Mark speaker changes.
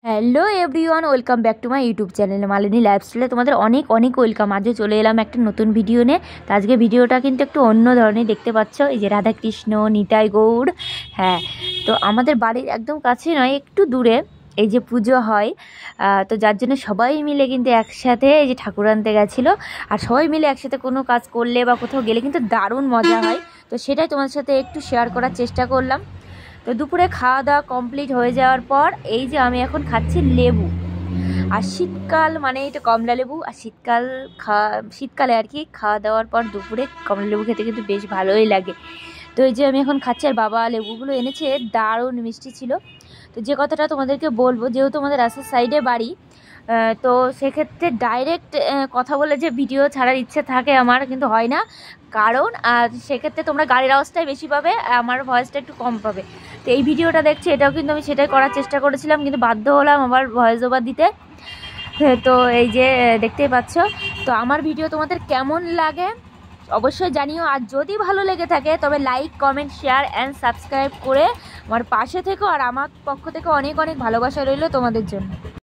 Speaker 1: Hello everyone, welcome back to my YouTube channel Malini লাইফস্টাইলে তোমাদের অনেক অনেক ওয়েলকাম। আজও চলে এলাম একটা নতুন ভিডিও নিয়ে। তো আজকে ভিডিওটা কিন্তু একটু অন্য ধরনের, দেখতে পাচ্ছ এই যে রাধাকৃষ্ণ নিতাই গৌড়। হ্যাঁ, তো আমাদের বাড়ির একদম কাছে নয়, একটু দূরে এই যে পুজো হয়, তো যার জন্য সবাই মিলে কিন্তু একসাথে এই যে ঠাকুর আনতে গেছিলো। আর সবাই মিলে একসাথে কোনো কাজ করলে বা কোথাও গেলে কিন্তু দারুণ মজা হয়। তো সেটাই তোমাদের সাথে একটু শেয়ার করার চেষ্টা করলাম। তো দুপুরে খাওয়া দাওয়া কমপ্লিট হয়ে যাওয়ার পর এই যে আমি এখন খাচ্ছি লেবু। আর শীতকাল মানে এটা কমলা লেবু, আর শীতকালে আর কি খাওয়া দাওয়ার পর দুপুরে কমলা লেবু খেতে কিন্তু বেশ ভালোই লাগে। তো এই যে আমি এখন খাচ্ছি, আর বাবা লেবুগুলো এনেছে, দারুণ মিষ্টি ছিল। তো যে কথাটা তোমাদেরকে বলবো, যেহেতু আমাদের রাস্তার সাইডে বাড়ি, তো সেক্ষেত্রে ডাইরেক্ট কথা বলে যে ভিডিও ছাড়ার ইচ্ছে থাকে আমার, কিন্তু হয় না। কারণ সেক্ষেত্রে তোমরা গাড়ির আওয়াজটাই বেশি পাবে, আমার ভয়েসটা একটু কম পাবে। তো এই ভিডিওটা দেখছি, এটাও কিন্তু আমি সেটাই করার চেষ্টা করেছিলাম, কিন্তু বাধ্য হলাম আবার ভয়েস ওভার দিতে। তো এই যে দেখতেই পাচ্ছ। তো আমার ভিডিও তোমাদের কেমন লাগে অবশ্যই জানিও, আর যদি ভালো লেগে থাকে তবে like comment share and subscribe করে আমার পাশে থেকো। আর আমার পক্ষ থেকে অনেক অনেক ভালোবাসা রইল তোমাদের জন্য।